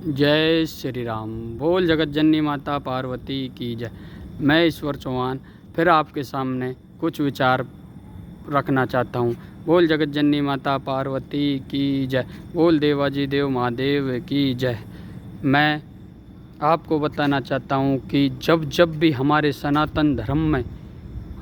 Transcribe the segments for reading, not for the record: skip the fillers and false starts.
जय श्री राम। बोल जगत जननी माता पार्वती की जय। मैं ईश्वर चौहान फिर आपके सामने कुछ विचार रखना चाहता हूँ। बोल जगत जननी माता पार्वती की जय। बोल देवाजी देव महादेव की जय। मैं आपको बताना चाहता हूँ कि जब जब भी हमारे सनातन धर्म में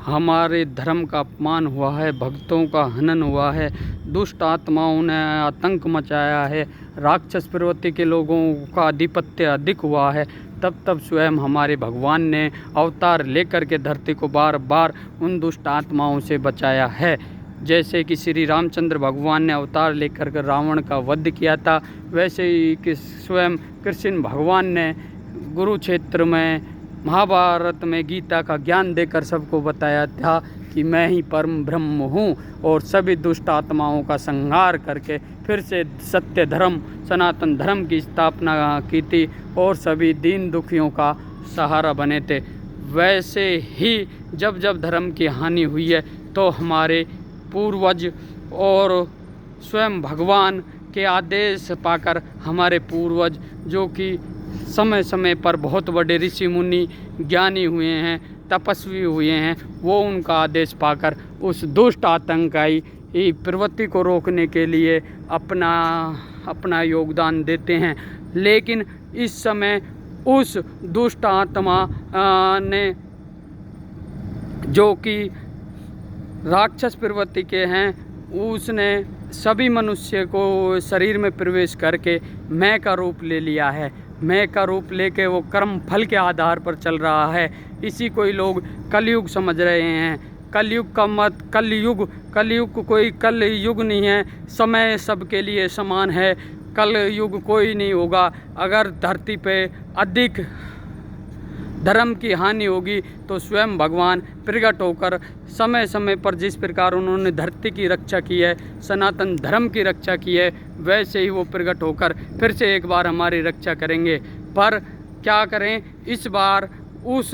हमारे धर्म का अपमान हुआ है, भक्तों का हनन हुआ है, दुष्ट आत्माओं ने आतंक मचाया है, राक्षस प्रवृत्ति के लोगों का आधिपत्य अधिक हुआ है, तब तब स्वयं हमारे भगवान ने अवतार लेकर के धरती को बार बार उन दुष्ट आत्माओं से बचाया है। जैसे कि श्री रामचंद्र भगवान ने अवतार लेकर के रावण का वध किया था, वैसे ही कि स्वयं कृष्ण भगवान ने कुरुक्षेत्र में महाभारत में गीता का ज्ञान देकर सबको बताया था कि मैं ही परम ब्रह्म हूँ, और सभी दुष्ट आत्माओं का संहार करके फिर से सत्य धर्म सनातन धर्म की स्थापना की थी और सभी दीन दुखियों का सहारा बने थे। वैसे ही जब जब धर्म की हानि हुई है तो हमारे पूर्वज और स्वयं भगवान के आदेश पाकर हमारे पूर्वज जो कि समय समय पर बहुत बड़े ऋषि मुनि ज्ञानी हुए हैं, तपस्वी हुए हैं, वो उनका आदेश पाकर उस दुष्ट आतंकी प्रवृत्ति को रोकने के लिए अपना योगदान देते हैं। लेकिन इस समय उस दुष्ट आत्मा ने जो कि राक्षस प्रवृत्ति के हैं, उसने सभी मनुष्य को शरीर में प्रवेश करके मैं का रूप ले लिया है। मैं का रूप लेके वो कर्म फल के आधार पर चल रहा है। इसी को ही लोग कलयुग समझ रहे हैं। कलयुग का मत कलयुग कोई कल युग नहीं है। समय सबके लिए समान है। कल युग कोई नहीं होगा। अगर धरती पे अधिक धर्म की हानि होगी तो स्वयं भगवान प्रकट होकर समय समय पर जिस प्रकार उन्होंने धरती की रक्षा की है, सनातन धर्म की रक्षा की है, वैसे ही वो प्रकट होकर फिर से एक बार हमारी रक्षा करेंगे। पर क्या करें, इस बार उस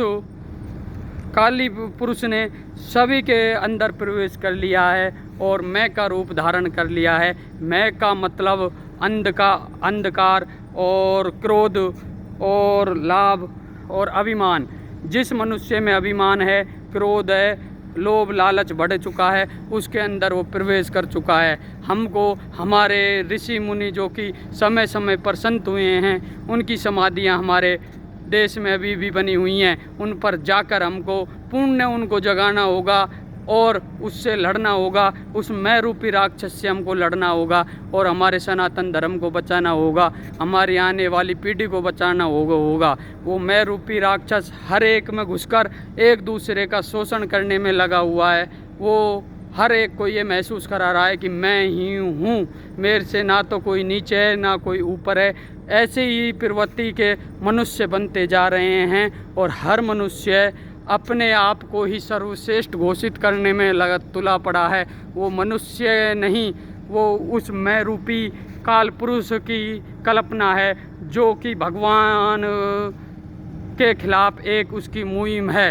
काली पुरुष ने सभी के अंदर प्रवेश कर लिया है और मैं का रूप धारण कर लिया है। मैं का मतलब अंधकार और क्रोध और लाभ और अभिमान। जिस मनुष्य में अभिमान है, क्रोध है, लोभ लालच बढ़ चुका है, उसके अंदर वो प्रवेश कर चुका है। हमको हमारे ऋषि मुनि जो कि समय समय पर संत हुए हैं, उनकी समाधियां हमारे देश में अभी भी बनी हुई हैं। उन पर जाकर हमको पुण्य उनको जगाना होगा और उससे लड़ना होगा। उस मैं रूपी राक्षस से हमको लड़ना होगा और हमारे सनातन धर्म को बचाना होगा, हमारी आने वाली पीढ़ी को बचाना होगा। वो मैं रूपी राक्षस हर एक में घुसकर एक दूसरे का शोषण करने में लगा हुआ है। वो हर एक को ये महसूस करा रहा है कि मैं ही हूँ, मेरे से ना तो कोई नीचे है ना कोई ऊपर है। ऐसे ही प्रवृत्ति के मनुष्य बनते जा रहे हैं और हर मनुष्य अपने आप को ही सर्वश्रेष्ठ घोषित करने में तुला पड़ा है। वो मनुष्य नहीं, वो उस मैं रूपी काल पुरुष की कल्पना है जो कि भगवान के खिलाफ एक उसकी मुहिम है।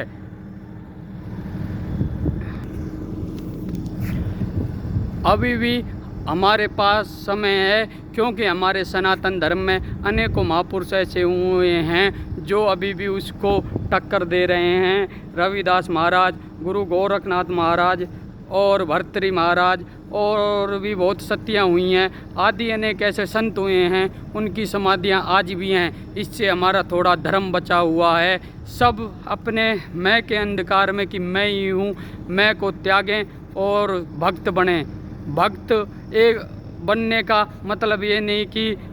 अभी भी हमारे पास समय है, क्योंकि हमारे सनातन धर्म में अनेकों महापुरुष ऐसे हुए हैं जो अभी भी उसको टक्कर दे रहे हैं। रविदास महाराज, गुरु गोरखनाथ महाराज और भर्तृहरि महाराज और भी बहुत सतियाँ हुई हैं। आदि अनेक ऐसे संत हुए हैं, उनकी समाधियाँ आज भी हैं। इससे हमारा थोड़ा धर्म बचा हुआ है। सब अपने मैं के अंधकार में कि मैं ही हूँ, मैं को त्यागें और भक्त बने। भक्त एक बनने का मतलब ये नहीं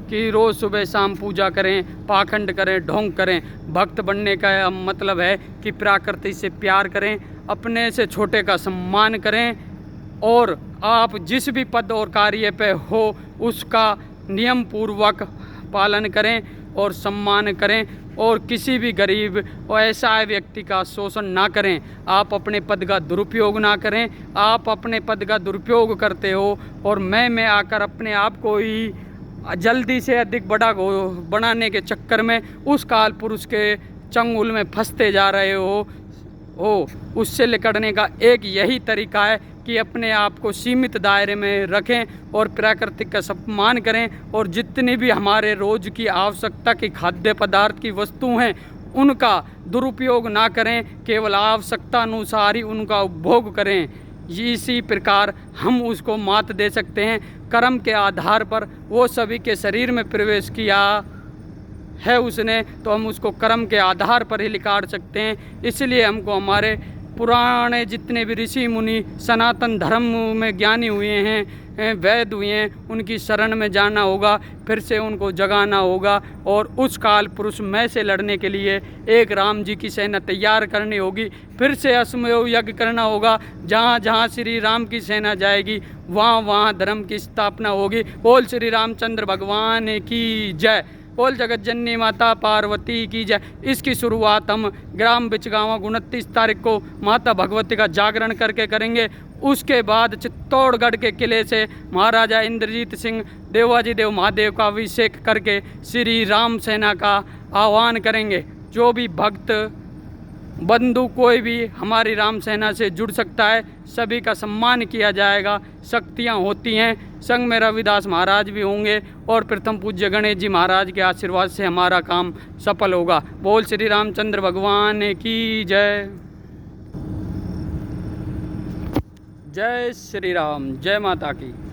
कि रोज़ सुबह शाम पूजा करें, पाखंड करें, ढोंग करें। भक्त बनने का मतलब है कि प्रकृति से प्यार करें, अपने से छोटे का सम्मान करें और आप जिस भी पद और कार्य पे हो उसका नियम पूर्वक पालन करें और सम्मान करें और किसी भी गरीब और ऐसा व्यक्ति का शोषण ना करें। आप अपने पद का दुरुपयोग ना करें। आप अपने पद का दुरुपयोग करते हो और मैं आकर अपने आप को ही जल्दी से अधिक बड़ा बनाने के चक्कर में उस काल पुरुष के चंगुल में फंसते जा रहे हो। उससे निकलने का एक यही तरीका है कि अपने आप को सीमित दायरे में रखें और प्राकृतिक का सम्मान करें, और जितनी भी हमारे रोज़ की आवश्यकता की खाद्य पदार्थ की वस्तु हैं उनका दुरुपयोग ना करें, केवल आवश्यकता अनुसार ही उनका उपभोग करें। इसी प्रकार हम उसको मात दे सकते हैं। कर्म के आधार पर वो सभी के शरीर में प्रवेश किया है उसने, तो हम उसको कर्म के आधार पर ही निकाल सकते हैं। इसलिए हमको हमारे पुराने जितने भी ऋषि मुनि सनातन धर्म में ज्ञानी हुए हैं, वैद हुए हैं, उनकी शरण में जाना होगा, फिर से उनको जगाना होगा, और उस काल पुरुष मैं से लड़ने के लिए एक राम जी की सेना तैयार करनी होगी। फिर से अश्वमेध यज्ञ करना होगा, जहाँ जहाँ श्री राम की सेना जाएगी वहाँ वहाँ धर्म की स्थापना होगी। बोल श्री रामचंद्र भगवान की जय। बोल जगत जननी माता पार्वती की जय। इसकी शुरुआत हम ग्राम बिचगांव 29 तारीख को माता भगवती का जागरण करके करेंगे। उसके बाद चित्तौड़गढ़ के किले से महाराजा इंद्रजीत सिंह देवाजी देव महादेव का अभिषेक करके श्री राम सेना का आह्वान करेंगे। जो भी भक्त बंधु कोई भी हमारी राम सेना से जुड़ सकता है, सभी का सम्मान किया जाएगा। शक्तियाँ होती हैं, संग में रविदास महाराज भी होंगे, और प्रथम पूज्य गणेश जी महाराज के आशीर्वाद से हमारा काम सफल होगा। बोल श्री रामचंद्र भगवान की जय। जय श्री राम, जय माता की।